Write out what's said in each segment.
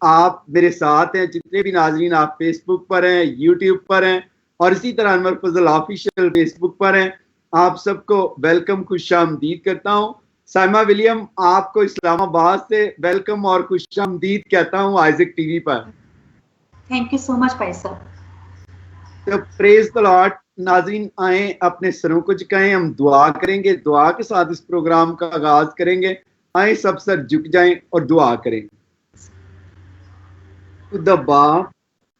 आप मेरे साथ हैं, जितने भी नाजरीन आप फेसबुक पर हैं, यूट्यूब पर हैं और इसी तरह अनवर फजल ऑफिशियल फेसबुक पर हैं, आप सबको वेलकम, खुशामदीद करता हूँ। साइमा विलियम, आपको इस्लामाबाद से वेलकम और खुशामदीद कहता हूँ आइजक टीवी पर। थैंक यू सो मच भाई साहब। तो प्रेज द लॉर्ड। नाज़रीन आए, अपने सरों को झुकाएं, हम दुआ करेंगे, दुआ के साथ इस प्रोग्राम का आगाज करेंगे। आए सब सर झुक जाएं और दुआ करें। खुदा बाप,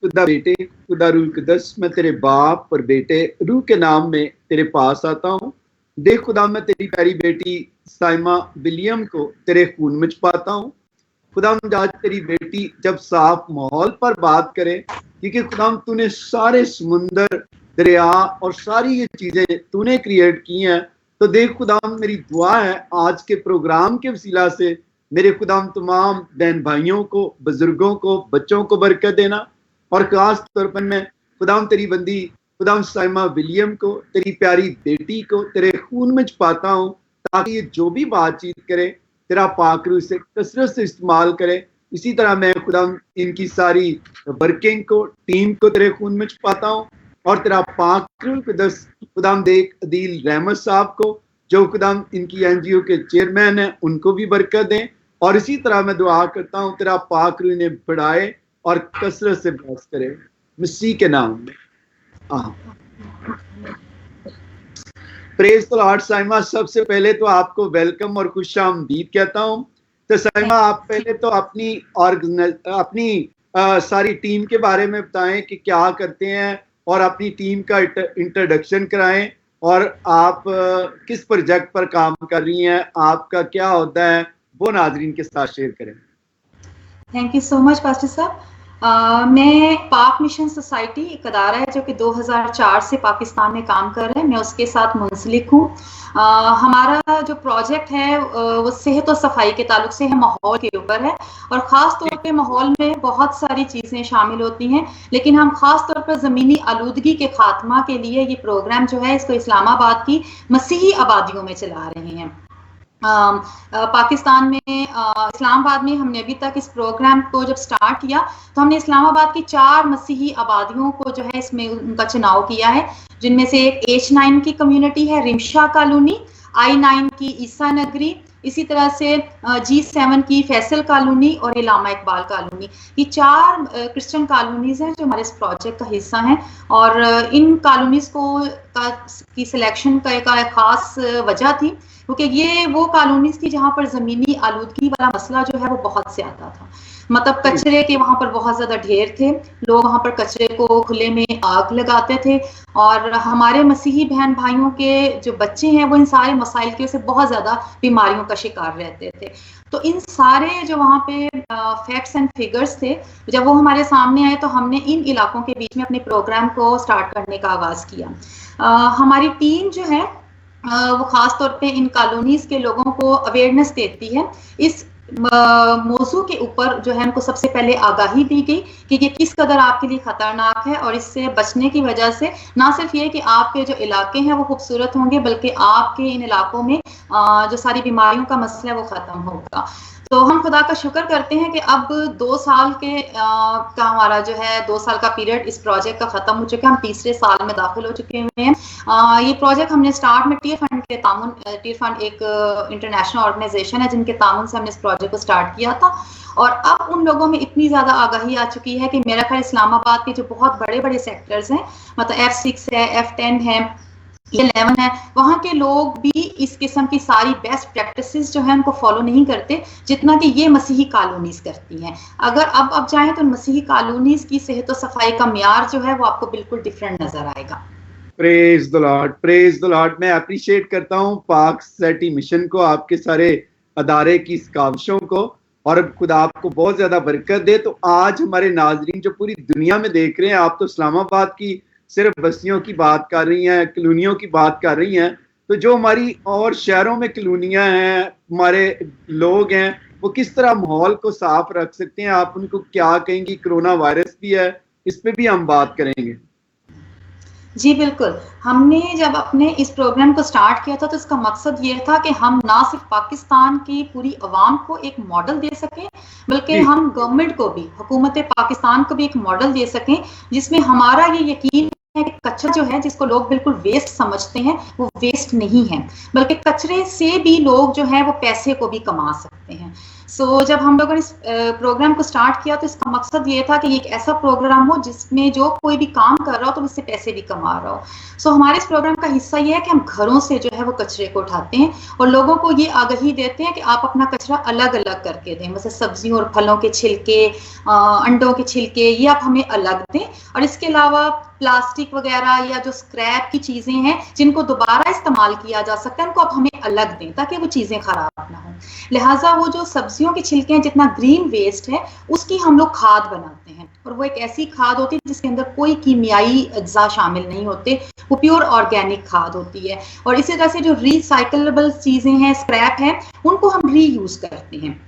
खुदा बेटे, खुदा रूह कुद्दस, मैं तेरे बाप और बेटे रूह के नाम में तेरे पास आता हूँ। देख खुदा, मैं तेरी प्यारी बेटी साइमा विलियम को तेरे खून में छुपाता हूँ। खुदा, आज तेरी बेटी जब साफ माहौल पर बात करे, क्योंकि खुदा तूने सारे समुंदर, दरिया और सारी ये चीजें तूने क्रिएट की हैं, तो देख खुदा, मेरी दुआ है आज के प्रोग्राम के वसीला से मेरे खुदा तमाम बहन भाइयों को, बुजुर्गों को, बच्चों को बरकत देना। और खास तौर पर मैं खुदा तेरी बंदी खुदा साइमा विलियम को, तेरी प्यारी बेटी को तेरे खून में छुपाता हूँ, ताकि ये जो भी बातचीत करे तेरा पाक रूह से कसरत से इस्तेमाल करे। इसी तरह मैं खुदा इनकी सारी वर्किंग को, टीम को तेरे खून में छुपाता हूँ। और तेरा पाक रूह कुद्दस खुदा देख अदील रहमत साहब को, जो खुदा इनकी एनजीओ के चेयरमैन हैं, उनको भी बरकत दें। और इसी तरह मैं दुआ करता हूँ तेरा पाक रूह इन्हें बढ़ाए और कसरत से बस करे, मसीह के नाम में, प्रेज द लॉर्ड। साइमा, सबसे पहले तो आपको वेलकम और खुशामदीद कहता हूँ। तो साइमा, आप पहले तो अपनी सारी टीम के बारे में बताएं कि क्या करते हैं, और अपनी टीम का इंट्रोडक्शन कराएं, और आप किस प्रोजेक्ट पर काम कर रही हैं, आपका क्या होता है, वो नाजरीन के साथ शेयर करें। Thank you so much pastor साहब। मैं पाक मिशन सोसाइटी एक अदारा है जो कि 2004 से पाकिस्तान में काम कर रहा है, मैं उसके साथ मुंसलिक हूँ। हमारा जो प्रोजेक्ट है वो सेहत और सफाई के ताल्लुक से है, माहौल के ऊपर है, और ख़ास तौर पे माहौल में बहुत सारी चीज़ें शामिल होती हैं, लेकिन हम ख़ास तौर पर ज़मीनी आलूदगी के खात्मा के लिए ये प्रोग्राम जो है इसको इस्लामाबाद की मसीही आबादियों में चला रहे हैं। पाकिस्तान में इस्लामाबाद में हमने अभी तक इस प्रोग्राम को जब स्टार्ट किया तो हमने इस्लामाबाद की 4 मसीही आबादियों को जो है इसमें उनका चुनाव किया है, जिनमें से एक H9 की कम्युनिटी है, रिमशा कॉलोनी, I9 की ईसा नगरी, इसी तरह से G7 की फैसल कॉलोनी और इलामा इकबाल कॉलोनी। ये 4 क्रिश्चियन कॉलोनीज हैं जो हमारे इस प्रोजेक्ट का हिस्सा हैं, और इन कॉलोनीज की सिलेक्शन का एक खास वजह थी, क्योंकि ये वो कॉलोनीज थी जहाँ पर ज़मीनी आलूदगी वाला मसला जो है वो बहुत ज़्यादा था। मतलब कचरे के वहाँ पर बहुत ज़्यादा ढेर थे, लोग वहाँ पर कचरे को खुले में आग लगाते थे, और हमारे मसीही बहन भाइयों के जो बच्चे हैं वो इन सारे मसाइल की वजह से बहुत ज़्यादा बीमारियों का शिकार रहते थे। तो इन सारे जो वहाँ पे फैक्ट्स एंड फिगर्स थे, जब वो हमारे सामने आए तो हमने इन इलाकों के बीच में अपने प्रोग्राम को स्टार्ट करने का आगाज़ किया। हमारी टीम जो है वो खास तौर पे इन कॉलोनीज के लोगों को अवेयरनेस देती है। इस मौजू के ऊपर जो है उनको सबसे पहले आगाही दी गई कि ये किस कदर आपके लिए खतरनाक है, और इससे बचने की वजह से ना सिर्फ ये कि आपके जो इलाके हैं वो खूबसूरत होंगे, बल्कि आपके इन इलाकों में जो सारी बीमारियों का मसला है वो खत्म होगा। तो हम खुदा का शुक्र करते हैं कि अब 2 साल का हमारा जो है 2 साल का पीरियड इस प्रोजेक्ट का ख़त्म हो चुका है, हम तीसरे साल में दाखिल हो चुके हुए हैं। ये प्रोजेक्ट हमने स्टार्ट में टीर फंड के तामुन, टीर फंड एक इंटरनेशनल ऑर्गेनाइजेशन है जिनके तामुन से हमने इस प्रोजेक्ट को स्टार्ट किया था, और अब उन लोगों में इतनी ज़्यादा आगाही आ चुकी है कि मेरा ख्याल इस्लामाबाद के जो बहुत बड़े बड़े सेक्टर्स हैं, मतलब F6 है, F10 है, 11 है, वहाँ के लोग भी इस किस्म की सारी बेस्ट प्रैक्टिसेस जो है उनको फॉलो नहीं करते जितना कि ये मसीही कॉलोनीज करती हैं। अगर अब जाएं तो मसीही कॉलोनीज की सेहत और सफाई का म्यार जो है वो आपको बिल्कुल डिफरेंट नजर आएगा। Praise the Lord, praise the Lord. मैं अप्रिशिएट करता हूँ पाक सोसाइटी मिशन को, आपके सारे अदारे की इस काविशों को, और खुदा आपको बहुत ज्यादा बरकत दे। तो आज हमारे नाजरीन जो पूरी दुनिया में देख रहे हैं, आप तो इस्लामाबाद की सिर्फ बस्तियों की बात कर रही हैं, कॉलोनियों की बात कर रही हैं, तो जो हमारी और शहरों में कॉलोनियां हैं, हमारे लोग हैं, वो किस तरह माहौल को साफ रख सकते हैं, आप उनको क्या कहेंगी? कोरोना वायरस भी है, इस पे भी हम बात करेंगे। जी बिल्कुल। हमने जब अपने इस प्रोग्राम को स्टार्ट किया था तो इसका मकसद ये था कि हम ना सिर्फ पाकिस्तान की पूरी अवाम को एक मॉडल दे सकें, बल्कि जी हम गवर्नमेंट को भी, हुकूमत पाकिस्तान को भी एक मॉडल दे सकें जिसमें हमारा ये यकीन है कि कचरा जो है जिसको लोग बिल्कुल वेस्ट समझते हैं वो वेस्ट नहीं है, बल्कि कचरे से भी लोग जो है वो पैसे को भी कमा सकते हैं। जब हम लोगों ने इस प्रोग्राम को स्टार्ट किया तो इसका मकसद ये था कि एक ऐसा प्रोग्राम हो जिसमें जो कोई भी काम कर रहा हो तो उससे पैसे भी कमा रहा हो। हमारे इस प्रोग्राम का हिस्सा ये है कि हम घरों से जो है वो कचरे को उठाते हैं और लोगों को ये आगाही देते हैं कि आप अपना कचरा अलग अलग करके दें, जैसे सब्जियों और फलों के छिलके, अंडों के छिलके, ये आप हमें अलग दें। और इसके अलावा प्लास्टिक वगैरह या जो स्क्रैप की चीजें हैं जिनको दोबारा इस्तेमाल किया जा सकता है उनको आप हमें अलग दें ताकि वो चीजें खराब ना हो। लिहाजा वो जो सब्जियों के छिलके हैं, जितना ग्रीन वेस्ट है उसकी हम लोग खाद बनाते हैं और वो एक ऐसी खाद होती है जिसके अंदर कोई कीमियाई अज्जा शामिल नहीं होते, वो प्योर ऑर्गेनिक खाद होती है। और इसी तरह से जो रिसाइकलेबल चीजें हैं, स्क्रैप है, उनको हम रीयूज करते हैं।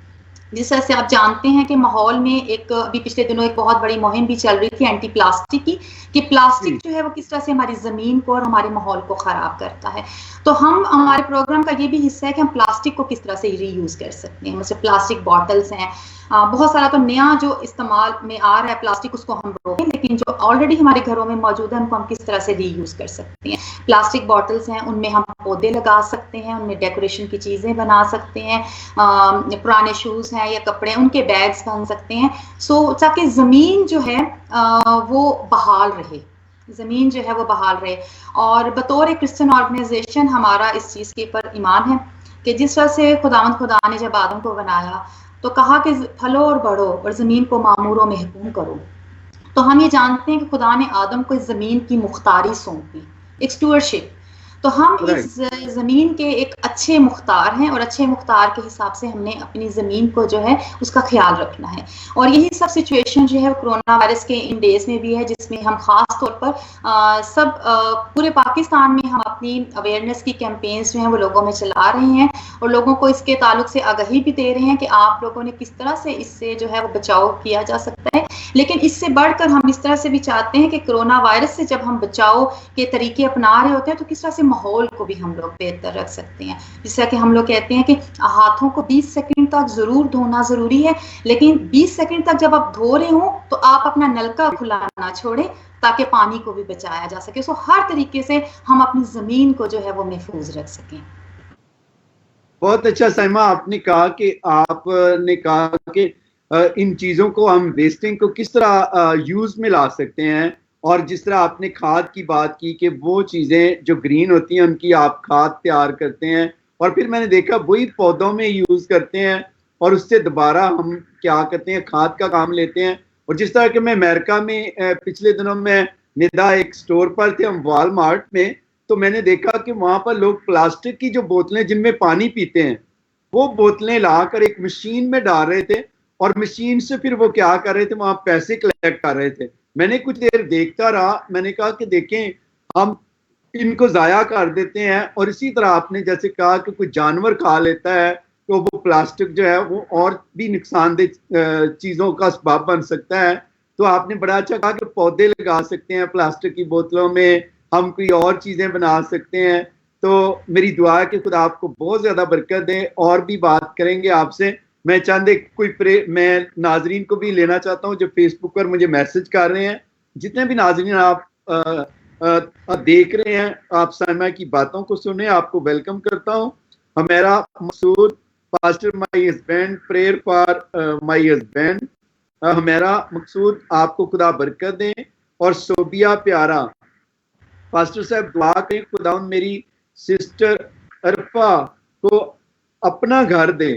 जिस तरह से आप जानते हैं कि माहौल में एक अभी पिछले दिनों एक बहुत बड़ी मुहिम भी चल रही थी एंटी प्लास्टिक की, कि प्लास्टिक जो है वो किस तरह से हमारी जमीन को और हमारे माहौल को खराब करता है। तो हमारे प्रोग्राम का ये भी हिस्सा है कि हम प्लास्टिक को किस तरह से रीयूज कर सकते हैं। जैसे प्लास्टिक बॉटल्स हैं, बहुत सारा तो नया जो इस्तेमाल में आ रहा है प्लास्टिक उसको हम रोकें, लेकिन जो ऑलरेडी हमारे घरों में मौजूद है उनको हम किस तरह से रीयूज कर सकते हैं। प्लास्टिक बॉटल्स हैं, उनमें हम पौधे लगा सकते हैं, उनमें डेकोरेशन की चीजें बना सकते हैं, पुराने शूज हैं या कपड़े, उनके बैग्स बन सकते हैं। ताकि जमीन जो है वो बहाल रहे, जमीन जो है वो बहाल रहे। और बतौर एक क्रिश्चियन ऑर्गेनाइजेशन हमारा इस चीज के ऊपर ईमान है कि जिस तरह से खुदा ने जब आदम को बनाया तो कहा कि फलो और बढ़ो और जमीन को मामूर और महकूम करो। तो हम ये जानते हैं कि खुदा ने आदम को इस जमीन की मुख्तारी सौंपी, एक स्टूअरशिप। तो हम इस जमीन के एक अच्छे मुख्तार हैं और अच्छे मुख्तार के हिसाब से हमने अपनी जमीन को जो है उसका ख्याल रखना है। और यही सब सिचुएशन जो है कोरोना वायरस के इन डेज में भी है, जिसमें हम खास तौर पर पूरे पाकिस्तान में हम अपनी अवेयरनेस की कैंपेन्स जो हैं वो लोगों में चला रहे हैं और लोगों को इसके ताल्लुक से आगाही भी दे रहे हैं कि आप लोगों ने किस तरह से इससे जो है वो बचाव किया जा सकता है। लेकिन इससे बढ़कर हम इस तरह से भी चाहते हैं कि कोरोना वायरस से जब हम बचाव के तरीके अपना रहे होते हैं तो किस तरह से माहौल को भी हम लोग बेहतर रख सकते हैं। जैसा कि हम लोग कहते हैं कि हाथों को 20 सेकंड तक जरूर धोना जरूरी है, लेकिन 20 सेकंड तक जब आप धो रहे हो तो आप अपना नलका खुला ना छोड़ें ताकि पानी को भी बचाया जा सके। हर तरीके से हम अपनी जमीन को जो है वो महफूज रख सकें। बहुत अच्छा साइमा, आपने कहा कि इन चीजों को हम वेस्टिंग को किस तरह यूज में ला सकते हैं। और जिस तरह आपने खाद की बात की कि वो चीजें जो ग्रीन होती हैं उनकी आप खाद तैयार करते हैं और फिर मैंने देखा वही पौधों में यूज करते हैं और उससे दोबारा हम क्या करते हैं, खाद का काम लेते हैं। और जिस तरह के मैं अमेरिका में पिछले दिनों में निदा एक स्टोर पर थे हम, वॉलमार्ट में, तो मैंने देखा कि वहां पर लोग प्लास्टिक की जो बोतलें जिनमें पानी पीते हैं वो बोतलें लाकर एक मशीन में डाल रहे थे और मशीन से फिर वो क्या कर रहे थे, वहां पैसे कलेक्ट कर रहे थे। मैंने कुछ देर देखता रहा, मैंने कहा कि देखें हम इनको जाया कर देते हैं। और इसी तरह आपने जैसे कहा कि कोई जानवर खा लेता है तो वो प्लास्टिक जो है वो और भी नुकसानदेह चीजों का सबब बन सकता है। तो आपने बड़ा अच्छा कहा कि पौधे लगा सकते हैं प्लास्टिक की बोतलों में, हम कोई और चीजें बना सकते हैं। तो मेरी दुआ है कि खुदा आपको बहुत ज्यादा बरकत दे। और भी बात करेंगे आपसे। मैं चंद एक मैं नाजरीन को भी लेना चाहता हूँ जो फेसबुक पर मुझे मैसेज कर रहे हैं। जितने भी नाजरीन आप देख रहे हैं, आप साइमा की बातों को सुने, आपको वेलकम करता हूँ। हमारा मकसूद pastor my husband, prayer for my husband. हमारा मकसूद आपको खुदा बरकत दे। और सोबिया प्यारा, पास्टर साहब दुआ करें खुदा मेरी सिस्टर अरफा को अपना घर दे।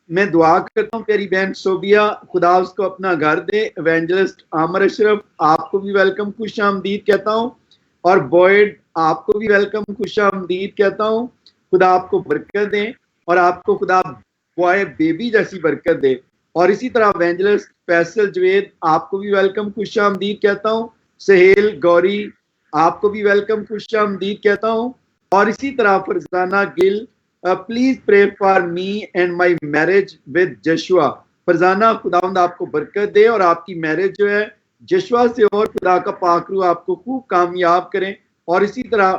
मैं दुआ करता हूँ प्यारी बहन सोबिया, खुदा उसको अपना घर दे। एवेंजलिस्ट आमर अशरफ, आपको भी वेलकम, खुश आमदीद कहता हूँ। और बॉयड, आपको भी वेलकम, खुश आमदीद कहता हूँ। खुदा आपको बरकत दे और आपको खुदा बॉय बेबी जैसी बरकत दे। और इसी तरह एवेंजलिस्ट फैसल जवेद, आपको भी वेलकम, खुश आमदीद कहता हूँ। सहेल गौरी, आपको भी वेलकम, खुश आमदीद कहता हूँ। और इसी तरह Farzana Gill, please pray for me and my marriage with Joshua. Farzana, खुदावंद आपको बरकत दे और आपकी मैरिज जो है जशुआ से और खुदा का पाक रूह आपको खूब कामयाब करें और इसी तरह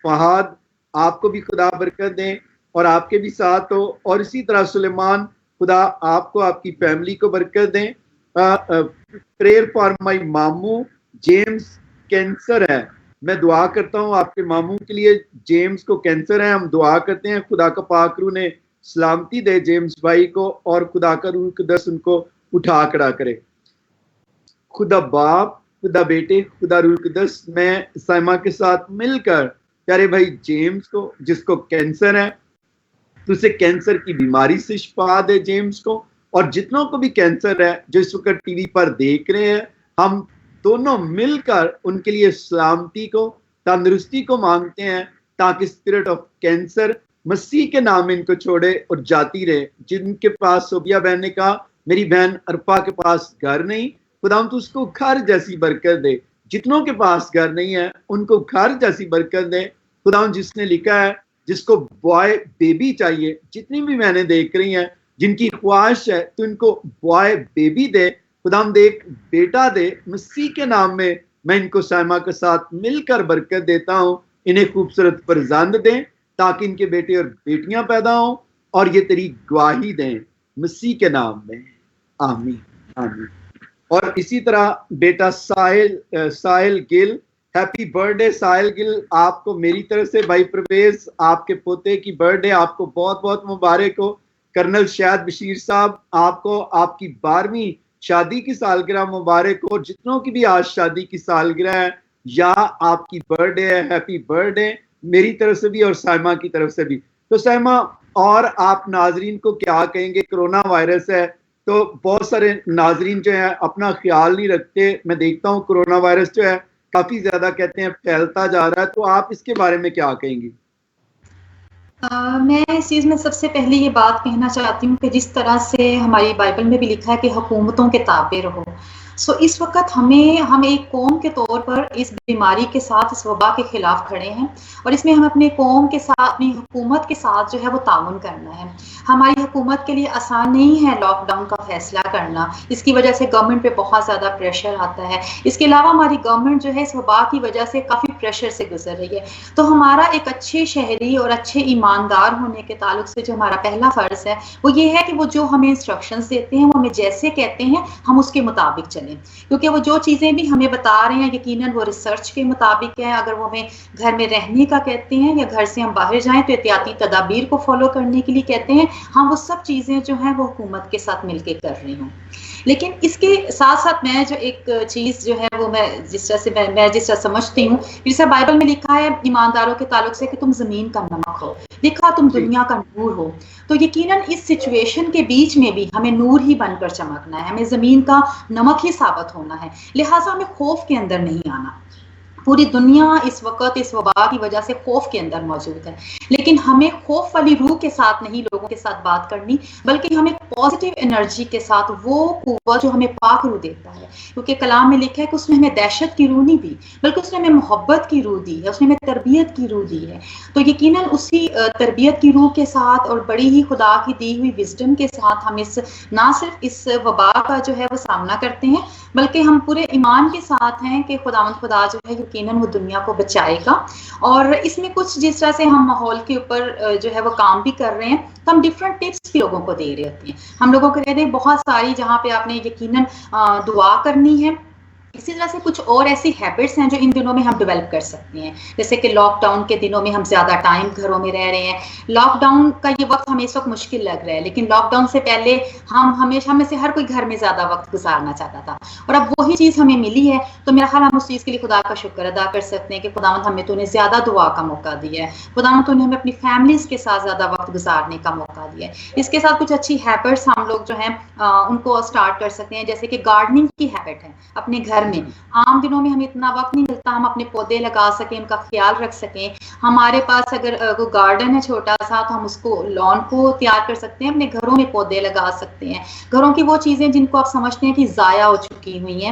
फहाद, आपको भी खुदा बरकत दें और आपके भी साथ हो। और इसी तरह सुलेमान, खुदा आपको, आपकी फैमिली को बरकत दें। प्रेयर फॉर माई मामू जेम्स, कैंसर है, मैं दुआ करता हूँ आपके मामू के लिए। जेम्स को कैंसर है, हम दुआ करते हैं खुदा का पाक रूह ने सलामती दे जेम्स भाई को, और खुदा का रूह कुदस उनको उठा खड़ा करे। खुदा बाप, खुदा बेटे, खुदा रूह कुदस, मैं साइमा के साथ मिलकर प्यारे भाई जेम्स को, जिसको कैंसर है, तुझसे कैंसर की बीमारी से शिफा दे जेम्स को, और जितनों को भी कैंसर है जो इस वक्त टीवी पर देख रहे हैं, हम दोनों मिलकर उनके लिए सलामती को, तंदुरुस्ती को मांगते हैं, ताकि स्पिरिट ऑफ कैंसर मसीह के नाम इनको छोड़े और जाती रहे। जिनके पास, सोबिया बहन ने कहा मेरी बहन अरफा के पास घर नहीं, खुदा तो उसको घर जैसी बरकत दे। जितनों के पास घर नहीं है उनको घर जैसी बरकत दे खुदा। जिसने लिखा है जिसको बॉय बेबी चाहिए, जितनी भी मैंने देख रही हैं जिनकी ख्वाहिश है, तो इनको बॉय बेबी दे खुदा, देख बेटा दे मसीह के नाम में। मैं इनको साइमा के साथ मिलकर बरकत देता हूँ, इन्हें खूबसूरत फरजंद दें ताकि इनके बेटे और बेटियां पैदा हों और ये तेरी गवाही दें मसीह के नाम में, आमीन आमीन। और इसी तरह बेटा साहिल गिल, हैप्पी बर्थडे साहिल गिल, आपको मेरी तरफ से। भाई प्रवेश, आपके पोते की बर्थडे आपको बहुत बहुत मुबारक हो। कर्नल शायद बशीर साहब, आपको आपकी 12वीं शादी की सालगिरह मुबारक हो। जितनों की भी आज शादी की सालगिरह है या आपकी बर्थडे है, हैप्पी बर्थडे मेरी तरफ से भी और साइमा की तरफ से भी। तो साइमा, और आप नाजरीन को क्या कहेंगे? कोरोना वायरस है तो बहुत सारे नाजरीन जो है अपना ख्याल नहीं रखते। मैं देखता हूँ कोरोना वायरस जो है काफी ज्यादा कहते हैं फैलता जा रहा है, तो आप इसके बारे में क्या कहेंगी? मैं इस चीज़ में सबसे पहले ये बात कहना चाहती हूँ कि जिस तरह से हमारी बाइबल में भी लिखा है कि हुकूमतों के ताबे रहो, सो इस वक्त हम एक कौम के तौर पर इस बीमारी के साथ, इस वबा के खिलाफ खड़े हैं, और इसमें हम अपने कौम के साथ, अपनी हुकूमत के साथ जो है वो ताउन करना है। हमारी हुकूमत के लिए आसान नहीं है लॉकडाउन का फैसला करना, इसकी वजह से गवर्नमेंट पे बहुत ज़्यादा प्रेशर आता है। इसके अलावा हमारी गवर्नमेंट जो है इस वबा की वजह से काफ़ी प्रेशर से गुजर रही है। तो हमारा एक अच्छे शहरी और अच्छे ईमानदार होने के ताल्लुक से जो हमारा पहला फ़र्ज़ है वो ये है कि वो जो हमें इंस्ट्रक्शंस देते हैं, वो हमें जैसे कहते हैं हम उसके मुताबिक चलें, क्योंकि वो जो चीज़ें भी हमें बता रहे हैं यकीनन वो रिसर्च के मुताबिक है। अगर वो हमें घर में रहने का कहते हैं या घर से हम बाहर जाएं तो एहतियाती तदाबीर को फॉलो करने के लिए कहते हैं, हम वो सब चीज़ें जो हैं वो हुकूमत के साथ मिलके कर रही हूँ। लेकिन इसके साथ साथ मैं जो एक चीज़ जो है वो मैं जिस तरह समझती हूँ, जैसे बाइबल में लिखा है ईमानदारों के ताल्लुक से कि तुम ज़मीन का नमक हो, लिखा तुम दुनिया का नूर हो। तो यकीनन इस सिचुएशन के बीच में भी हमें नूर ही बनकर चमकना है, हमें ज़मीन का नमक ही साबित होना है। लिहाजा हमें खौफ के अंदर नहीं आना। पूरी दुनिया इस वक्त इस वबा की वजह से खौफ के अंदर मौजूद है, लेकिन हमें खौफ वाली रूह के साथ नहीं लोगों के साथ बात करनी, बल्कि हमें पॉजिटिव एनर्जी के साथ वो कुव्वत जो हमें पाक रूह देता है, क्योंकि कलाम में लिखा है कि उसने हमें दहशत की रूह नहीं दी, बल्कि उसने हमें मोहब्बत की रूह दी है, उसने हमें तरबियत की रूह दी है। तो यकीनन उसी तरबियत की रूह के साथ और बड़ी ही खुदा की दी हुई विजडम के साथ हम ना सिर्फ इस वबा का जो है वो सामना करते हैं, बल्कि हम पूरे ईमान के साथ हैं कि खुदावंद खुदा जो है यकीनन वो दुनिया को बचाएगा। और इसमें कुछ जिस तरह से हम माहौल के ऊपर जो है वो काम भी कर रहे हैं, तो हम डिफरेंट टिप्स भी लोगों को दे रहे होते हैं। हम लोगों को कहते हैं बहुत सारी जहाँ पे आपने यकीनन दुआ करनी है। इसी तरह से कुछ और ऐसी हैबिट्स हैं जो इन दिनों में हम डेवलप कर सकते हैं, जैसे कि लॉकडाउन के दिनों में हम ज़्यादा टाइम घरों में रह रहे हैं। लॉकडाउन का ये वक्त हमें इस वक्त मुश्किल लग रहा है, लेकिन लॉकडाउन से पहले हम हमेशा में से हर कोई घर में ज़्यादा वक्त गुजारना चाहता था, और अब वही चीज़ हमें मिली है। तो मेरा ख्याल हम उस चीज़ के लिए खुदा का शुक्र अदा कर सकते हैं कि खुदावंद हमें तूने ज़्यादा दुआ का मौका दिया है, खुदावंद तूने हमें अपनी फैमिलीज़ के साथ ज़्यादा वक्त गुजारने का मौका दिया है। इसके साथ कुछ अच्छी हैबिट्स हम लोग जो हैं उनको स्टार्ट कर सकते हैं, जैसे कि गार्डनिंग की हैबिट है अपने घर में। आम दिनों में हमें इतना वक्त नहीं मिलता हम अपने पौधे लगा सकें, उनका ख्याल रख सकें। हमारे पास अगर कोई गार्डन है छोटा सा तो हम उसको लॉन को तैयार कर सकते हैं, अपने घरों में पौधे लगा सकते हैं। घरों की वो चीज़ें जिनको आप समझते हैं कि ज़ाया हो चुकी हुई हैं,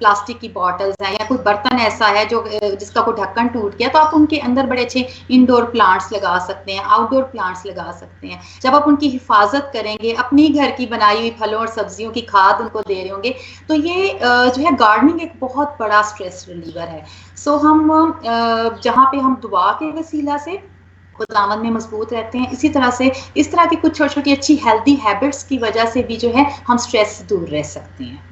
प्लास्टिक की बॉटल्स हैं या कोई बर्तन ऐसा है जो जिसका कोई ढक्कन टूट गया, तो आप उनके अंदर बड़े अच्छे इंडोर प्लांट्स लगा सकते हैं, आउटडोर प्लांट्स लगा सकते हैं। जब आप उनकी हिफाजत करेंगे, अपनी घर की बनाई हुई फलों और सब्जियों की खाद उनको दे रहे होंगे, तो ये जो है गार्डनिंग एक बहुत बड़ा स्ट्रेस रिलीवर है। सो हम जहाँ पे हम दुआ के वसीला से खुदावंद में मजबूत रहते हैं, इसी तरह से इस तरह की कुछ छोटी छोटी अच्छी हेल्दी हैबिट्स की वजह से भी जो है हम स्ट्रेस से दूर रह सकते हैं।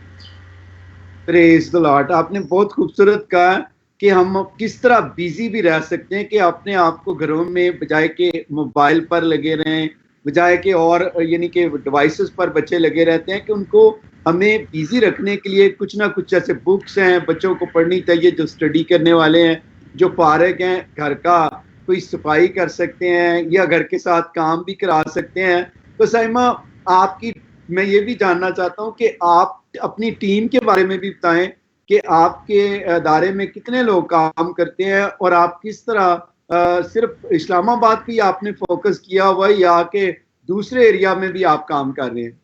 Praise the Lord. आपने बहुत खूबसूरत कहा कि हम किस तरह बिजी भी रह सकते हैं कि अपने आप को घरों में बजाय के मोबाइल पर लगे रहें, बजाय के और यानी कि डिवाइसेस पर बच्चे लगे रहते हैं, कि उनको हमें बिजी रखने के लिए कुछ ना कुछ ऐसे बुक्स हैं बच्चों को पढ़नी चाहिए, जो स्टडी करने वाले हैं, जो फारिग हैं, घर का कोई सफाई कर सकते हैं या घर के साथ काम भी करा सकते हैं। तो साइमा, आपकी मैं ये भी जानना चाहता हूँ कि आप अपनी टीम के बारे में भी बताएं कि आपके अदारे में कितने लोग काम करते हैं और आप किस तरह सिर्फ इस्लामाबाद पे आपने फोकस किया हुआ या कि दूसरे एरिया में भी आप काम कर रहे हैं?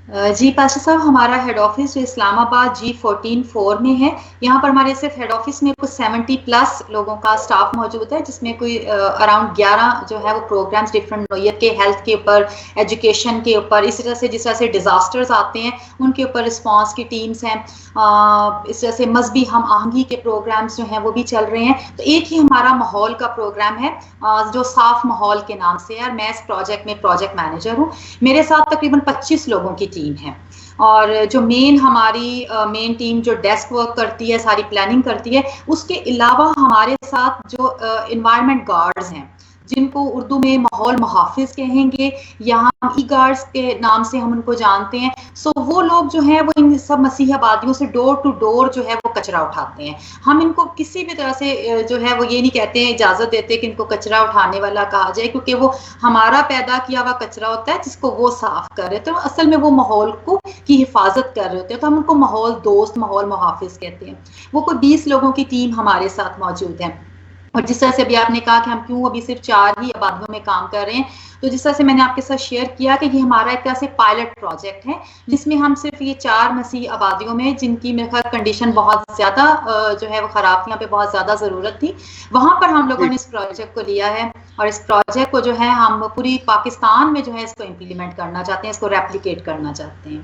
जी पास्टर साहब, हमारा हेड ऑफिस जो इस्लामाबाद G14-4 में है, यहाँ पर हमारे सिर्फ हेड ऑफिस में कुछ 70+ लोगों का स्टाफ मौजूद है, जिसमें कोई अराउंड 11 जो है वो प्रोग्राम्स डिफरेंट नोयत के, हेल्थ के ऊपर, एजुकेशन के ऊपर, इस तरह से जिस तरह से डिजास्टर्स आते हैं उनके ऊपर रिस्पांस की टीम्स हैं, इस तरह से मजहबी हम आहंगी के प्रोग्राम्स जो हैं वो भी चल रहे हैं। तो एक ही हमारा माहौल का प्रोग्राम है जो साफ माहौल के नाम से है, और मैं इस प्रोजेक्ट में प्रोजेक्ट मैनेजर हूँ। मेरे साथ तकरीबन 25 लोगों की टीम है, और जो हमारी मेन टीम जो डेस्क वर्क करती है, सारी प्लानिंग करती है, उसके अलावा हमारे साथ जो एनवायरनमेंट गार्ड्स हैं, जिनको उर्दू में माहौल मुहाफिज कहेंगे, यहाँ ई गार्ड्स के नाम से हम उनको जानते हैं। सो वो लोग जो हैं वो इन सब मसीह आबादियों से डोर टू डोर जो है वो कचरा उठाते हैं। हम इनको किसी भी तरह से जो है वो ये नहीं कहते हैं, इजाजत देते कि इनको कचरा उठाने वाला कहा जाए, क्योंकि वो हमारा पैदा किया हुआ कचरा होता है जिसको वो साफ कर रहे थे, तो असल में वो माहौल को की हिफाजत कर रहे होते हैं। तो हम उनको माहौल दोस्त, माहौल मुहाफिज कहते हैं। वो कोई 20 लोगों की टीम हमारे साथ मौजूद है। और जिस तरह से अभी आपने कहा कि हम क्यों अभी सिर्फ 4 ही आबादियों में काम कर रहे हैं, तो जिस तरह से मैंने आपके साथ शेयर किया कि ये हमारा एक तरह से पायलट प्रोजेक्ट है, जिसमें हम सिर्फ ये 4 मसीह आबादियों में, जिनकी मेरे ख्याल कंडीशन बहुत ज्यादा जो है वो खराब थी, यहाँ पे बहुत ज्यादा जरूरत थी, वहां पर हम लोगों ने इस प्रोजेक्ट को लिया है। और इस प्रोजेक्ट को जो है हम पूरी पाकिस्तान में जो है इसको इम्प्लीमेंट करना चाहते हैं, इसको रेप्लिकेट करना चाहते हैं।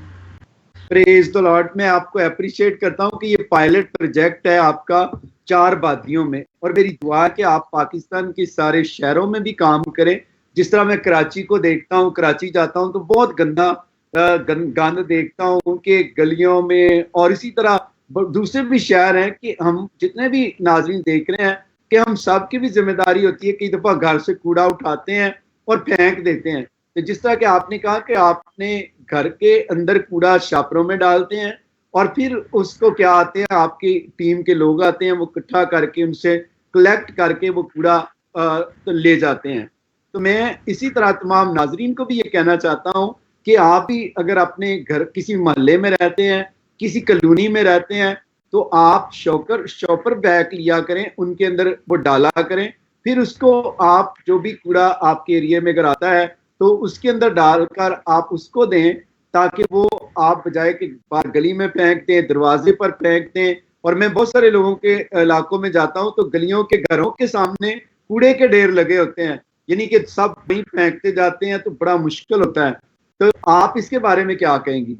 Praise the Lord. मैं आपको अप्रिशिएट करता हूँ कि ये पायलट प्रोजेक्ट है आपका 4 वादियों में, और मेरी दुआ है कि आप पाकिस्तान के सारे शहरों में भी काम करें। जिस तरह मैं कराची को देखता हूँ, कराची जाता हूँ तो बहुत गंदा गंद देखता हूँ कि गलियों में, और इसी तरह दूसरे भी शहर हैं कि हम जितने भी नाज़रीन देख रहे हैं कि हम सब की भी जिम्मेदारी होती है, कई दफ़ा घर से कूड़ा उठाते हैं और फेंक देते हैं। तो जिस तरह कि आपने कहा कि आपने घर के अंदर कूड़ा शापरों में डालते हैं, और फिर उसको क्या आते हैं, आपकी टीम के लोग आते हैं, वो इकट्ठा करके उनसे कलेक्ट करके वो कूड़ा तो ले जाते हैं। तो मैं इसी तरह तमाम नाजरीन को भी ये कहना चाहता हूँ कि आप भी अगर अपने घर किसी मोहल्ले में रहते हैं, किसी कॉलोनी में रहते हैं, तो आप शॉपर बैग लिया करें, उनके अंदर वो डाला करें, फिर उसको आप जो भी कूड़ा आपके एरिया में अगर आता है तो उसके अंदर डालकर आप उसको दें, ताकि वो आप बजाय कि बाहर गली में फेंक दें, दरवाजे पर फेंक दें। और मैं बहुत सारे लोगों के इलाकों में जाता हूँ तो गलियों के घरों के सामने कूड़े के ढेर लगे होते हैं, यानी कि सब वहीं फेंकते जाते हैं, तो बड़ा मुश्किल होता है। तो आप इसके बारे में क्या कहेंगी?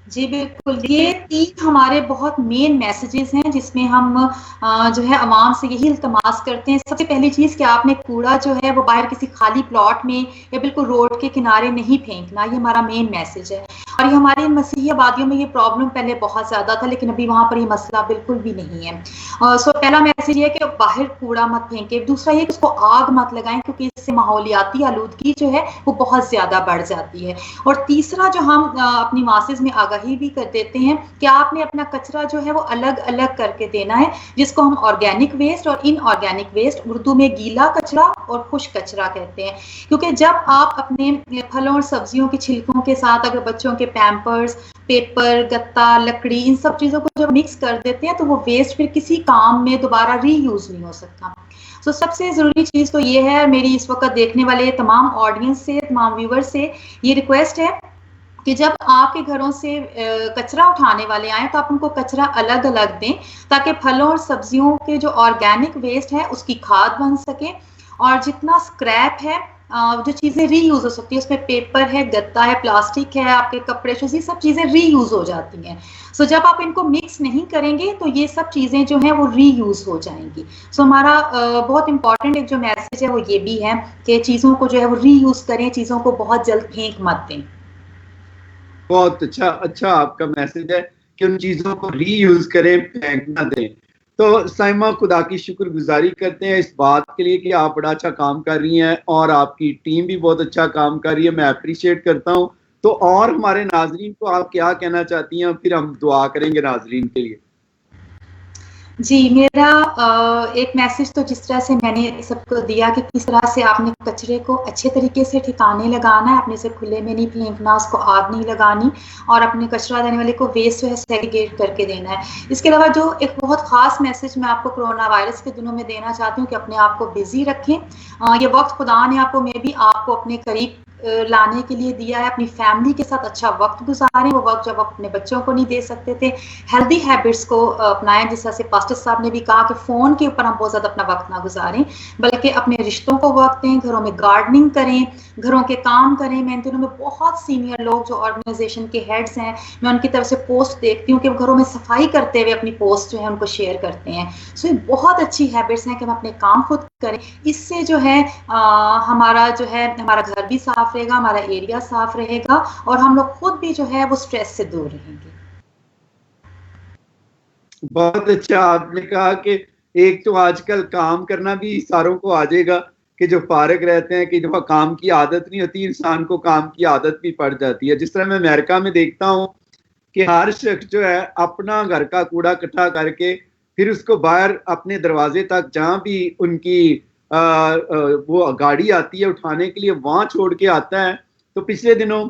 जी बिल्कुल, ये 3 हमारे बहुत मेन मैसेजेस हैं जिसमें हम जो है अवाम से यही इल्तमास करते हैं। सबसे पहली चीज़ कि आपने कूड़ा जो है वो बाहर किसी खाली प्लॉट में या बिल्कुल रोड के किनारे नहीं फेंकना, ये हमारा मेन मैसेज है। और ये हमारे मसीही आबादियों में ये प्रॉब्लम पहले बहुत ज़्यादा था, लेकिन अभी वहाँ पर ये मसला बिल्कुल भी नहीं है। सो पहला मैसेज ये है कि बाहर कूड़ा मत फेंके। दूसरा ये कि उसको आग मत लगाएं, क्योंकि इससे माहौलियाती आलूदगी जो है वो बहुत ज़्यादा बढ़ जाती है। और तीसरा जो हम अपनी मासेज में आगाही भी कर देते हैं कि आपने अपना कचरा जो है वो अलग अलग करके देना है, जिसको हम ऑर्गेनिक वेस्ट और इनऑर्गेनिक वेस्ट, उर्दू में गीला कचरा और खुश्क कचरा कहते हैं। क्योंकि जब आप अपने फलों और सब्जियों के छिलकों के साथ अगर बच्चों के पैम्पर्स, पेपर, गत्ता, लकड़ी, इन सब चीज़ों को जब मिक्स कर देते हैं तो वो वेस्ट फिर किसी काम में दोबारा रीयूज नहीं हो सकता। तो सबसे ज़रूरी चीज़ तो ये है, मेरी इस वक्त देखने वाले तमाम ऑडियंस से, तमाम व्यूवर्स से ये रिक्वेस्ट है कि जब आपके घरों से कचरा उठाने वाले आए तो आप उनको कचरा अलग अलग दें, ताकि फलों और सब्जियों के जो ऑर्गेनिक वेस्ट है उसकी खाद बन सके, और जितना स्क्रैप है जो चीज़ें रीयूज हो सकती है, उसमें पेपर है, गत्ता है, प्लास्टिक है, आपके कपड़े, शूज, ये सब चीज़ें रीयूज हो जाती हैं। सो जब आप इनको मिक्स नहीं करेंगे तो ये सब चीज़ें जो हैं वो रीयूज हो जाएंगी। सो हमारा बहुत इंपॉर्टेंट एक जो मैसेज है वो ये भी है कि चीज़ों को जो है वो रीयूज करें, चीज़ों को बहुत जल्द फेंक मत दें। बहुत अच्छा आपका मैसेज है कि उन चीजों को रीयूज करें, फेंक ना दें। तो साइमा, खुदा की शुक्रगुजारी करते हैं इस बात के लिए कि आप बड़ा अच्छा काम कर रही हैं और आपकी टीम भी बहुत अच्छा काम कर रही है, मैं अप्रिशिएट करता हूं। तो और हमारे नाजरीन को आप क्या कहना चाहती हैं, फिर हम दुआ करेंगे नाजरीन के लिए। जी, मेरा एक मैसेज तो जिस तरह से मैंने सबको दिया कि किस तरह से आपने कचरे को अच्छे तरीके से ठिकाने लगाना है, अपने से खुले में नहीं फेंकना, उसको आग नहीं लगानी और अपने कचरा देने वाले को वेस्ट जो है सेग्रीगेट करके देना है। इसके अलावा जो एक बहुत ख़ास मैसेज मैं आपको कोरोना वायरस के दिनों में देना चाहती हूँ कि अपने आप को बिजी रखें। ये वक्त खुदा ने आपको आपको अपने करीब लाने के लिए दिया है, अपनी फैमिली के साथ अच्छा वक्त गुजारें, वो वक्त जब अपने बच्चों को नहीं दे सकते थे। हेल्दी हैबिट्स को अपनाएं, जिस तरह से पास्टर साहब ने भी कहा कि फ़ोन के ऊपर हम बहुत ज़्यादा अपना वक्त ना गुजारें, बल्कि अपने रिश्तों को वक्त दें, घरों में गार्डनिंग करें, घरों के काम करें। मैं इन दिनों में बहुत सीनियर लोग जो ऑर्गेनाइजेशन के हेड्स हैं, मैं उनकी तरफ से पोस्ट देखती हूँ कि वो घरों में सफाई करते हुए अपनी पोस्ट जो है उनको शेयर करते हैं। सो ये बहुत अच्छी हैबिट्स हैं कि हम अपने काम खुद करें। इससे जो है हमारा घर भी साफ रहेगा, हमारा एरिया साफ रहेगा और हम लोग खुद भी जो है वो स्ट्रेस से दूर रहेंगे। बहुत अच्छा आपने कहा कि एक तो आजकल काम करना भी सारों को आ जाएगा कि जो फारिग रहते हैं, कि दफा काम की आदत नहीं होती, इंसान को काम की आदत भी पड़ जाती है। जिस तरह मैं अमेरिका में देखता हूँ कि हर शख्स जो है अपना घर का कूड़ा इकट्ठा करके फिर उसको बाहर अपने दरवाजे तक, जहाँ भी उनकी वो गाड़ी आती है उठाने के लिए, वहां छोड़ के आता है। तो पिछले दिनों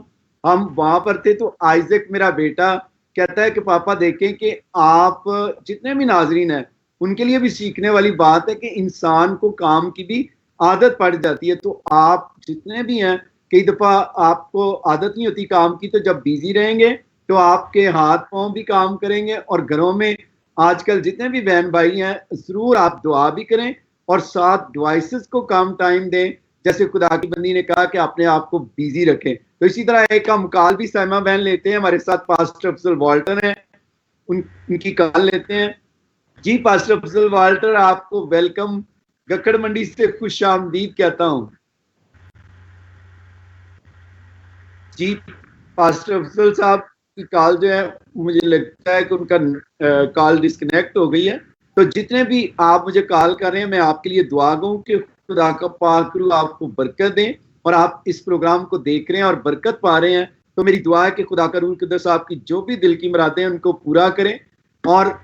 हम वहां पर थे तो आइजक मेरा बेटा कहता है कि पापा देखें कि आप, जितने भी नाजरीन हैं उनके लिए भी सीखने वाली बात है कि इंसान को काम की भी आदत पड़ जाती है। तो आप जितने भी हैं, कई दफा आपको आदत नहीं होती काम की, तो जब बिजी रहेंगे तो आपके हाथ पांव भी काम करेंगे। और घरों में आजकल जितने भी बहन भाई हैं, जरूर आप दुआ भी करें और साथ डिवाइसेस को कम टाइम दें, जैसे खुदा की बंदी ने कहा कि अपने आप को बिजी रखें। तो इसी तरह एक हम कॉल भी साइमा बहन लेते हैं, हमारे साथ पास्टर अफजल वाल्टर हैं, उनकी कॉल लेते हैं। जी पास्टर अफजल वाल्टर, आपको वेलकम, गक्कड़ मंडी से खुश आमदीद कहता हूं। जी पास्टर अफजल साहब की कॉल जो है, मुझे लगता है कि उनका कॉल डिस्कनेक्ट हो गई है। तो जितने भी आप मुझे कॉल कर रहे हैं, मैं आपके लिए दुआ गूं कि खुदा का पाक रूह आपको बरकत दें और आप इस प्रोग्राम को देख रहे हैं और बरकत पा रहे हैं। तो मेरी दुआ है कि खुदा का रूह कुद्दस आपकी जो भी दिल की मुरादें हैं उनको पूरा करें। और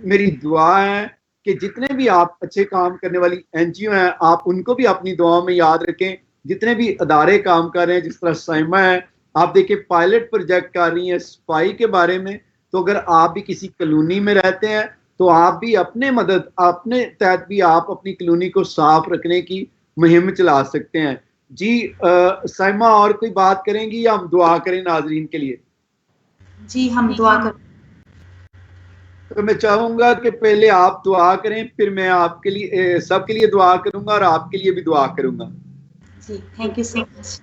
मेरी दुआ है कि जितने भी आप अच्छे काम करने वाली NGO हैं, आप उनको भी अपनी दुआओं में याद रखें। जितने भी अदारे काम कर रहे हैं, जिस तरह साइमा है, आप देखिए पायलट प्रोजेक्ट कर रही हैं सफाई के बारे में। तो अगर आप भी किसी कॉलोनी में रहते हैं तो आप भी अपने तहत भी आप अपनी कॉलोनी को साफ रखने की मुहिम चला सकते हैं। जी साइमा, और कोई बात करेंगी या हम दुआ करें नाजरीन के लिए? जी हम दुआ करें। तो मैं चाहूंगा कि पहले आप दुआ करें, फिर मैं आपके लिए, सबके लिए दुआ करूंगा और आपके लिए भी दुआ करूंगा। जी thank you so much.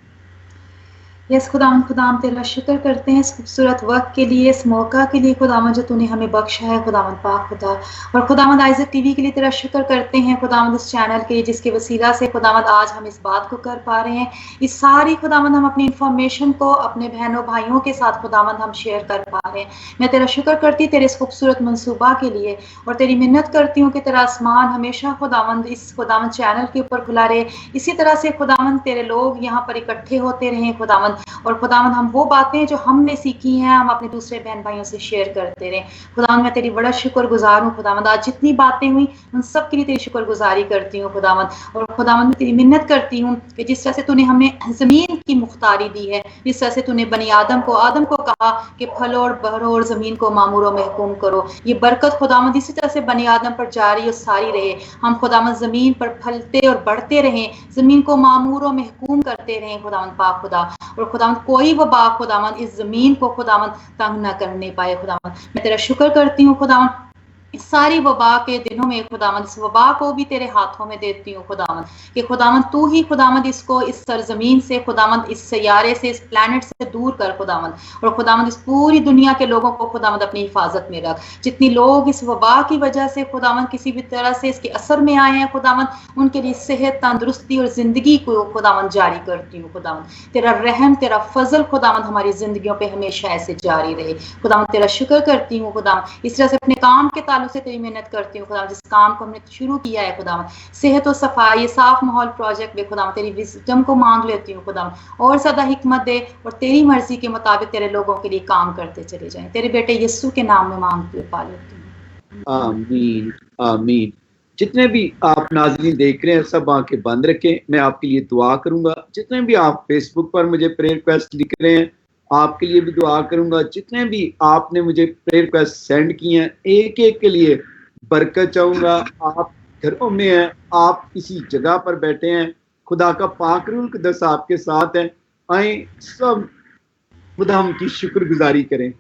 Yes खुदाम तेरा शुक्र करते हैं इस खूबसूरत वक्त के लिए, इस मौका के लिए खुदाम जो तूने हमें बख्शा है खुदाम पाक खुदा। और खुदाम आइज़क टीवी के लिए तेरा शुक्र करते हैं खुदाम इस चैनल के लिए जिसके वसीला से खुदाम आज हम इस बात को कर पा रहे हैं। इस सारी खुदाम हम अपनी इंफॉर्मेशन को अपने बहनों भाइयों के साथ खुदाम हम शेयर कर पा रहे हैं। मैं तेरा शुक्र करती तेरे इस खूबसूरत मनसूबा के लिए और तेरी मिन्नत करती हूँ कि तेरा आसमान हमेशा खुदावंद इस खुदावंद चैनल के ऊपर खुला रहे। इसी तरह से खुदावंद तेरे लोग यहाँ पर इकट्ठे होते रहें खुदावंद, और खुदावंद हम वो बातें जो हमने सीखी हैं हम अपने दूसरे बहन भाइयों से शेयर करते रहें। खुदावंद मैं तेरी बड़ा शुक्रगुजार हूँ खुदावंद, आज जितनी बातें हुई उन सब के लिए तेरी शुक्रगुजारी करती हूँ खुदावंद। और खुदावंद मैं तेरी मिन्नत करती हूँ कि जिस तरह से तूने हमें ज़मीन की मुख्तारी दी है, जिस तरह से तूने बनी आदम को कहा कि फलो और बहरो और ज़मीन को मामूर और महकूम करो, ये बरकत खुदावंद इसी तरह से बनी आदम पर जारी और सारी रहे। हम खुदावंद ज़मीन पर फलते और बढ़ते रहें, ज़मीन को मामूर और महकूम करते रहें खुदावंद पाक खुदा। और खुदावंद कोई वबा खुदावंद इस ज़मीन को खुदावंद तंग न करने पाए खुदावंद। मैं तेरा शुक्र करती हूँ खुदावंद इस सारी वबा के दिनों में खुदावंद इस वबा को भी तेरे हाथों में देती हूँ खुदावंद, कि खुदावंद तू ही खुदावंद इसको इस सरजमीन से खुदावंद इस सैयारे से इस प्लैनेट से दूर कर खुदावंद, और खुदावंद इस पूरी दुनिया के लोगों को खुदावंद अपनी हिफाजत में रख। जितनी लोग इस वबा की वजह से खुदावंद किसी भी तरह से इसके असर में आए हैं खुदावंद, उनके लिए सेहत, तंदुरुस्ती और जिंदगी को खुदावंद जारी करती हूँ खुदावंद। तेरा रहम, तेरा फजल खुदावंद हमारी जिंदगियों पे हमेशा ऐसे जारी रहे खुदावंद। तेरा शुक्र करती हूँ खुदावंद, इस तरह से अपने काम के ताल्लुक से तेरी मेहनत करती हूँ खुदावंद, जिस काम को हमने शुरू किया है खुदावंद, सेहत और सफाई, साफ माहौल प्रोजेक्ट में खुदावंद तेरी विजडम को मांग लेती हूँ खुदावंद, और ज्यादा हिकमत दे और तेरी मर्जी के मुताबिक तेरे लोगों के लिए काम करते चले जाएं। तेरे बेटे यीशु के नाम में मांगती हूँ, पा लेती हूँ। आमीन आमीन। जितने भी आप नाज़रीन देख रहे हैं सब आंखें बंद रखें, मैं आपके लिए दुआ करूंगा। जितने भी आप फेसबुक पर मुझे प्रेयर रिक्वेस्ट लिख रहे हैं आपके लिए भी दुआ करूंगा। जितने भी आपने मुझे प्रेयर रिक्वेस्ट सेंड किए हैं एक एक के लिए बरकत चाहूंगा। आप घरों में हैं, आप किसी जगह पर बैठे हैं, खुदा का पाक रूह कुद्दस आपके साथ है। आए सब खुदा हम की शुक्रगुजारी करें।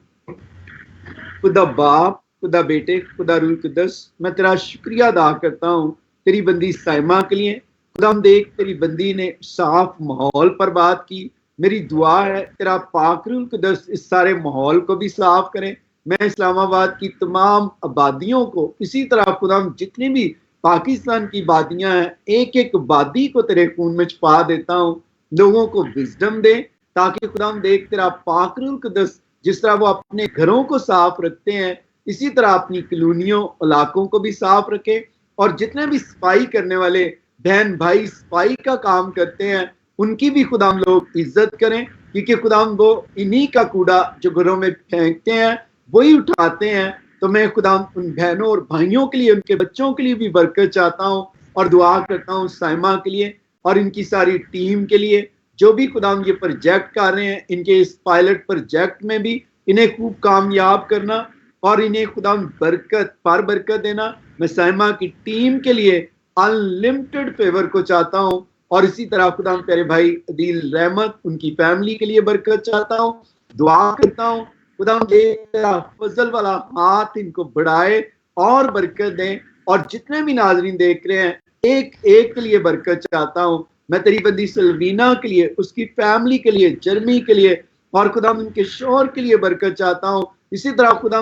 खुदा बाप, खुदा बेटे, खुदा रूह कुद्दस, मैं तेरा शुक्रिया अदा करता हूँ तेरी बंदी साइमा के लिए। खुदा हम देख तेरी बंदी ने साफ माहौल पर बात की। मेरी दुआ है तेरा पाक रूह कुद्दस इस सारे माहौल को भी साफ करें। मैं इस्लामाबाद की तमाम आबादियों को इसी तरह खुदा जितनी भी पाकिस्तान की आबादियां हैं एक एक आबादी को तेरे खून में छुपा देता हूँ। लोगों को विजडम दे ताकि खुदा देख तेरा पाक रूह कुद्दस जिस तरह वो अपने घरों को साफ रखते हैं इसी तरह अपनी कॉलोनियों इलाकों को भी साफ रखे। और जितने भी सफाई करने वाले बहन भाई सफाई का काम करते हैं उनकी भी खुदा लोग इज्जत करें, क्योंकि खुदा वो इन्हीं का कूड़ा जो घरों में फेंकते हैं वही उठाते हैं। तो मैं खुदा उन बहनों और भाइयों के लिए, उनके बच्चों के लिए भी बरकत चाहता हूँ और दुआ करता हूँ साइमा के लिए और इनकी सारी टीम के लिए जो भी खुदा ये प्रोजेक्ट कर रहे हैं। इनके इस पायलट प्रोजेक्ट में भी इन्हें खूब कामयाब करना और इन्हें खुदा बरकत पर बरकत देना। मैं साइमा की टीम के लिए अनलिमिटेड फेवर को चाहता हूँ और इसी तरह खुदा प्यारे भाई अदील रहमत उनकी फैमिली के लिए बरकत चाहता हूँ। दुआ करता हूँ खुदा तेरा फजल वाला हाथ इनको बढ़ाए और बरकत दें। और जितने भी नाजरीन देख रहे हैं एक एक के लिए बरकत चाहता हूँ। मैं तेरी बंदी सलवीना के लिए, उसकी फैमिली के लिए, जर्मी के लिए और खुदा उनके शोहर के लिए बरकत चाहता हूँ। इसी तरह खुदा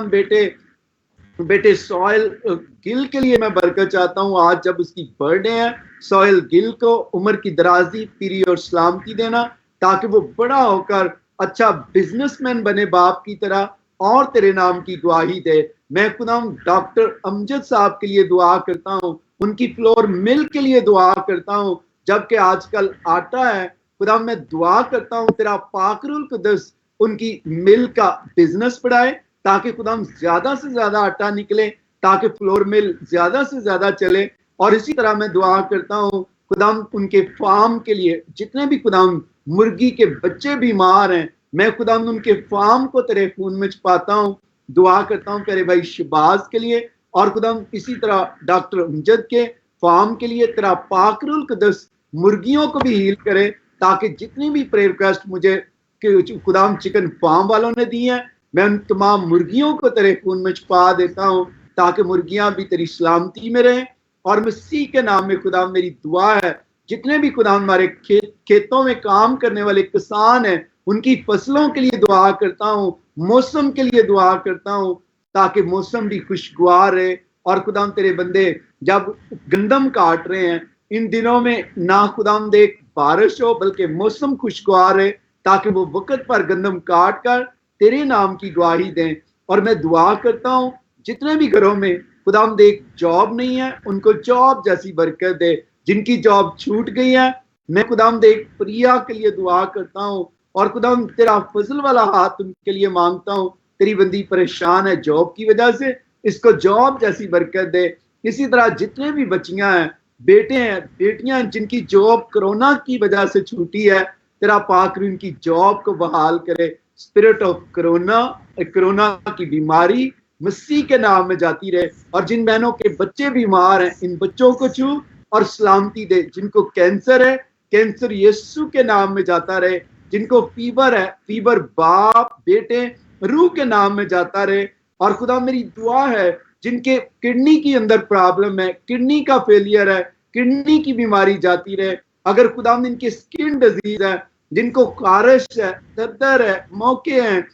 बेटे सोहेल गिल के लिए मैं बरकत चाहता हूँ। आज जब उसकी बर्थडे है, सोहेल गिल को उम्र की दराजी, पीरी और सलामती देना ताकि वो बड़ा होकर अच्छा बिजनेसमैन बने बाप की तरह और तेरे नाम की गवाही दे। मैं खुदा डॉक्टर अमजद साहब के लिए दुआ करता हूँ, उनकी फ्लोर मिल के लिए दुआ करता हूँ। जबकि आजकल आटा है खुदा मैं दुआ करता हूँ तेरा पाक रूह कुद्दस उनकी मिल का बिजनेस बढ़ाए ताकि खुदा ज्यादा से ज्यादा आटा निकले, ताकि फ्लोर मिल ज्यादा से ज्यादा चले। और इसी तरह मैं दुआ करता हूँ खुदा उनके फार्म के लिए, जितने भी खुदा मुर्गी के बच्चे बीमार हैं मैं खुदा उनके फार्म को तेरे खून में छुपाता हूँ। दुआ करता हूँ तेरे भाई शबाज के लिए और खुदा इसी तरह डॉक्टर अमजद के फार्म के लिए तेरा पाक रूह कुद्दस मुर्गियों को भी हील करे ताकि जितनी भी प्रेयर रिक्वेस्ट मुझे खुदा चिकन फार्म वालों ने दी है मैं उन तमाम मुर्गियों को तेरे खून में छुपा देता हूँ ताकि मुर्गियां भी तेरी सलामती में रहें। और मसीह के नाम में खुदा मेरी दुआ है जितने भी खुदा हमारे खेतों में काम करने वाले किसान हैं उनकी फसलों के लिए दुआ करता हूँ, मौसम के लिए दुआ करता हूँ ताकि मौसम भी खुशगवार रहे। और खुदा तेरे बंदे जब गंदम काट रहे हैं इन दिनों में ना खुदा देख बारिश हो बल्कि मौसम खुशगवार है ताकि वो वक्त पर गंदम काट कर तेरे नाम की गवाही दें। और मैं दुआ करता हूँ जितने भी घरों में खुदा देख जॉब नहीं है उनको जॉब जैसी बरकत दे, जिनकी जॉब छूट गई है मैं खुदा देख प्रिया के लिए दुआ करता हूँ और खुदा तेरा फजल वाला हाथ उनके लिए मांगता हूँ। तेरी बंदी परेशान है जॉब की वजह से, इसको जॉब जैसी बरकत दे। इसी तरह जितने भी बच्चियां हैं, बेटे हैं, बेटियां हैं जिनकी जॉब कोरोना की वजह से छूटी है तेरा पाक रूह उनकी जॉब को बहाल करे। स्पिरिट ऑफ कोरोना की बीमारी मसीह के नाम में जाती रहे। और जिन बहनों के बच्चे बीमार हैं इन बच्चों को छू और सलामती दे। जिनको कैंसर है कैंसर यीशु के नाम में जाता रहे। जिनको फीवर है फीवर बाप बेटे रूह के नाम में जाता रहे। और खुदा मेरी दुआ है जिनके किडनी की अंदर प्रॉब्लम है, किडनी का फेलियर है, किडनी की बीमारी जाती रहे। अगर खुदावंद इनके स्किन डिजीज है, जिनको खारिश है, दर्दर है, मौके हैं,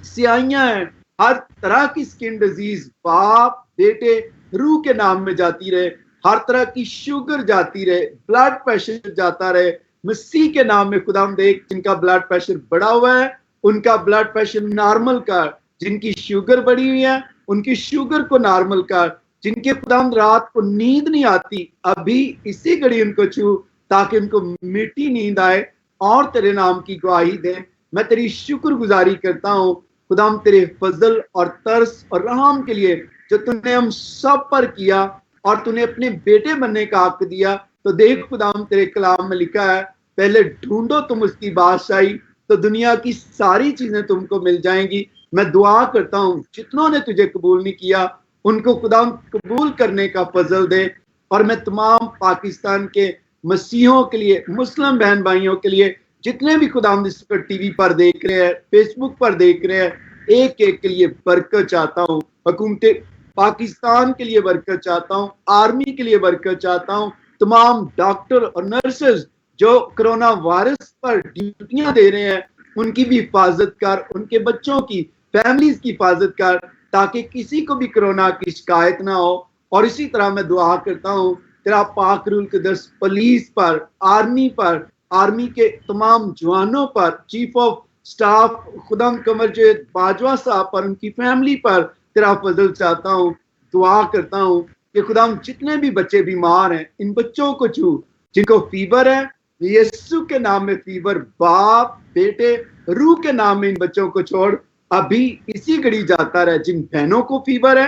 सियाइयां हैं, हर तरह की स्किन डिजीज बाप बेटे रूह के नाम में जाती रहे। हर तरह की शुगर जाती रहे, ब्लड प्रेशर जाता रहे मसीह के नाम में। खुदावंद एक जिनका ब्लड प्रेशर बढ़ा हुआ है उनका ब्लड प्रेशर नॉर्मल कर, जिनकी शुगर बढ़ी हुई है उनकी शुगर को नॉर्मल कर, जिनके खुदावंद रात को नींद नहीं आती अभी इसी घड़ी उनको छू, ताकि उनको मीठी नींद आए और तेरे नाम की गवाही दे। मैं तेरी शुक्रगुजारी करता हूँ खुदाम तेरे फजल और तरस और रहम के लिए जो तूने हम सब पर किया, और तूने अपने बेटे बनने का हक दिया। तो देख खुदाम तेरे कलाम में लिखा है, पहले ढूंढो तुम उसकी बादशाही तो दुनिया की सारी चीजें तुमको मिल जाएंगी। मैं दुआ करता हूँ जितनों ने तुझे कबूल नहीं किया उनको खुदाम कबूल करने का फजल दे। और मैं तमाम पाकिस्तान के मसीहों के लिए, मुस्लिम बहन भाइयों के लिए, जितने भी खुदाम इस पर टीवी पर देख रहे हैं, फेसबुक पर देख रहे हैं, एक एक के लिए बरकत चाहता हूँ। हुकूमत पाकिस्तान के लिए बरकत चाहता हूँ, आर्मी के लिए बरकत चाहता हूँ, तमाम डॉक्टर और नर्सेज जो कोरोना वायरस पर ड्यूटियां दे रहे हैं उनकी भी हिफाजत कर, उनके बच्चों की, फैमिलीज की हिफाजत कर, ताकि किसी को भी कोरोना की शिकायत ना हो। और इसी तरह मैं दुआ करता हूँ तेरा पाक रूल कुदस पुलिस पर, आर्मी पर, आर्मी के तमाम जवानों पर, चीफ ऑफ स्टाफ खुदम कमरजेद बाजवा साहब पर, उनकी फैमिली पर तेरा फजल चाहता हूँ। दुआ करता हूँ कि खुदाम जितने भी बच्चे बीमार हैं इन बच्चों को छू, जिनको फीवर है यीशु के नाम में फीवर, बाप बेटे रूह के नाम में इन बच्चों को छोड़, अभी इसी घड़ी जाता रहे। जिन बहनों को फीवर है,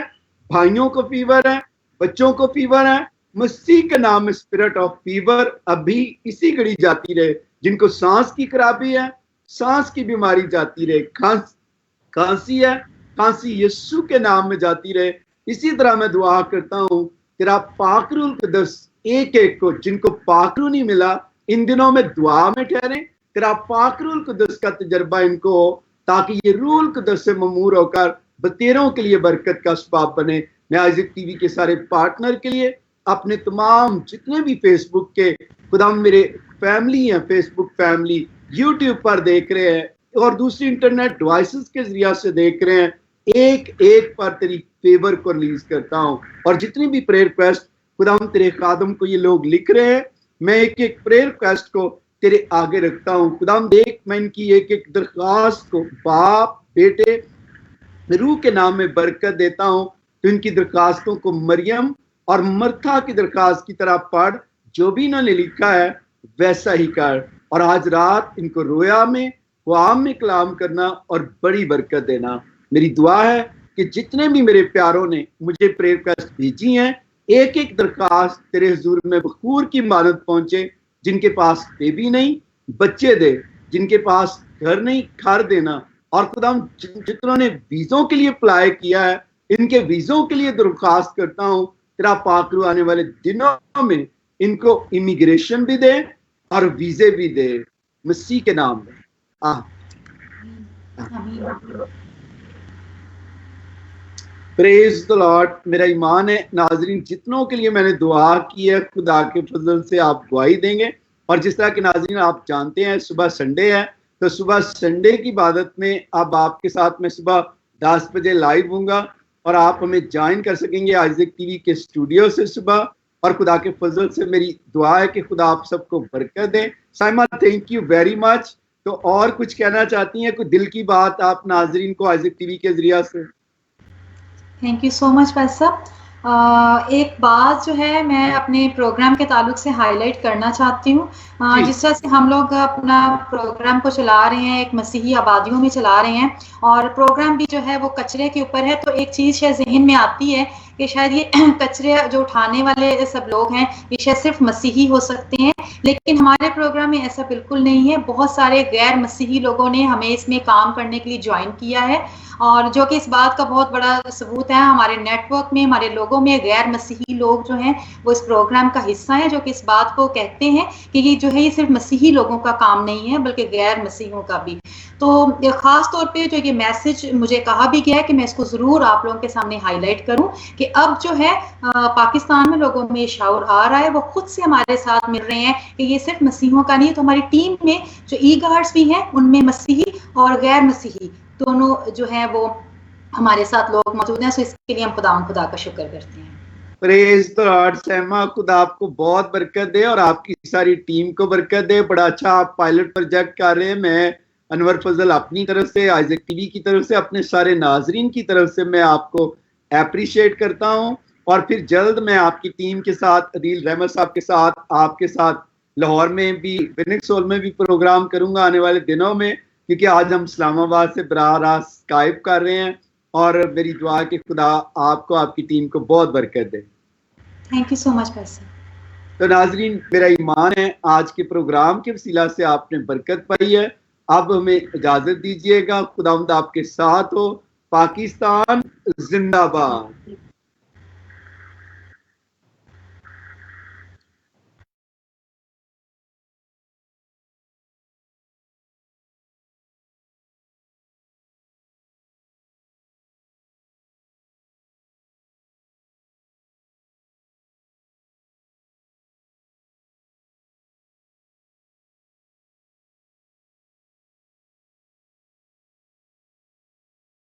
भाइयों को फीवर है, बच्चों को फीवर है, मसीह के नाम में स्पिरिट ऑफ फीवर अभी इसी घड़ी जाती रहे। जिनको सांस की खराबी है, सांस की बीमारी जाती रहे, खांसी है, खांसी यीशु के नाम में जाती रहे। इसी तरह मैं दुआ करता हूँ तेरा पाकरूल कुदस एक एक को, जिनको पाकरू नहीं मिला इन दिनों में दुआ में ठहरे, तेरा पाकरूल कुदस का तजर्बा इनको हो, ताकि ये रूल कुदस से ममूर होकर बतेरों के लिए बरकत का सबब बने। मैं आइज़िक टीवी के सारे पार्टनर के लिए, अपने तमाम जितने भी फेसबुक के खुदाम मेरे फैमिली हैं, फेसबुक फैमिली यूट्यूब पर देख रहे हैं और दूसरी इंटरनेट डिवाइसेस के जरिया से देख रहे हैं, एक एक पर तेरी फेवर को रिलीज करता हूँ। और जितनी भी प्रेयर रिक्वेस्ट खुदाम तेरे खादम को ये लोग लिख रहे हैं, मैं एक एक प्रेयर रिक्वेस्ट को तेरे आगे रखता हूँ। खुदाम देख मैं इनकी एक एक दरख्वास्त को बाप बेटे रूह के नाम में बरकत देता हूँ। तो इनकी दरख्वास्तों को मरियम और मर्था की दरख्वास्त की तरह पढ़, जो भी इन्होंने लिखा है वैसा ही कर। और आज रात इनको रोया में ख्वाब में कलाम करना और बड़ी बरकत देना। मेरी दुआ है कि जितने भी मेरे प्यारों ने मुझे प्रेयर रिक्वेस्ट भेजी हैं, एक एक दरख्वास्त तेरे हुजूर में बखूर की मानत पहुंचे। जिनके पास बेबी नहीं बच्चे दे, जिनके पास घर नहीं घर देना। और खुदाम जितनों ने वीजों के लिए अप्लाई किया है, इनके वीजों के लिए दरख्वास्त करता हूँ तेरा पाकरू आने वाले दिनों में इनको इमिग्रेशन भी दे और वीजे भी दे, मसीह के नाम में। Praise the Lord. मेरा ईमान है नाजरीन जितनों के लिए मैंने दुआ की है, खुदा के फजल से आप गवाही देंगे। और जिस तरह के नाजरीन आप जानते हैं सुबह संडे है, तो सुबह संडे की इबादत में अब आपके साथ मैं सुबह 10 बजे लाइव हूँगा और आप हमें ज्वाइन कर सकेंगे आइज़िक टीवी के स्टूडियो से सुबह। और खुदा के फजल से मेरी दुआ है कि खुदा आप सबको बरकत दे। Saima thank you very much. तो और कुछ कहना चाहती हैं, कोई दिल की बात आप नाजरीन को आइज़िक टीवी के जरिया से? थैंक यू सो मच भाई साहब। एक बात जो है मैं अपने प्रोग्राम के ताल्लुक से हाईलाइट करना चाहती हूँ। जिस तरह से हम लोग अपना प्रोग्राम को चला रहे हैं, एक मसीही आबादियों में चला रहे हैं और प्रोग्राम भी जो है वो कचरे के ऊपर है, तो एक चीज़ शायद जहन में आती है कि शायद ये कचरे जो उठाने वाले सब लोग हैं ये शायद सिर्फ मसीही हो सकते हैं, लेकिन हमारे प्रोग्राम में ऐसा बिल्कुल नहीं है। बहुत सारे गैर मसीही लोगों ने हमें इसमें काम करने के लिए ज्वाइन किया है और जो कि इस बात का बहुत बड़ा सबूत है। हमारे नेटवर्क में, हमारे लोगों में गैर मसीही लोग जो हैं वो इस प्रोग्राम का हिस्सा हैं, जो कि इस बात को कहते हैं कि ये जो है ये सिर्फ मसीही लोगों का काम नहीं है बल्कि गैर मसीहों का भी। तो ख़ास तौर पे जो ये मैसेज मुझे कहा भी गया है कि मैं इसको ज़रूर आप लोगों के सामने हाईलाइट करूं कि अब जो है पाकिस्तान में लोगों में शऊर आ रहा है, वो खुद से हमारे साथ मिल रहे हैं कि ये सिर्फ मसीहों का नहीं है। तो हमारी टीम में जो ई गार्ड्स भी हैं उनमें मसीही और गैर मसीही दोनों जो है वो हमारे साथ लोग मौजूद हैं। सो इसके लिए हम खुदा का शुक्र करते हैं। Praise the Lord. सहमा, खुदा आपको बहुत बरकत दे और आपकी सारी टीम को बरकत दे। बड़ा अच्छा आप पायलट प्रोजेक्ट कर रहे हैं। मैं अनवर फजल अपनी तरफ से, आइजक टीवी की तरफ से, अपने सारे नाजरीन की तरफ से मैं आपको अप्रिशिएट करता हूं। और फिर जल्द मैं आपकी टीम के साथ, अदील रहमत साहब के साथ, आपके साथ लाहौर में भी, फिनिक्स हॉल में भी प्रोग्राम करूंगा आने वाले दिनों में, क्योंकि आज हम इस्लामाबाद से बराह रास्त स्काइप कर रहे हैं। और मेरी दुआ कि खुदा आपको, आपकी टीम को बहुत बरकत दे। थैंक यू सो मच पैसा। तो नाजरीन, मेरा ईमान है आज के प्रोग्राम के वसीला से आपने बरकत पाई है। अब हमें इजाजत दीजिएगा। खुदावंद आपके साथ हो। पाकिस्तान जिंदाबाद।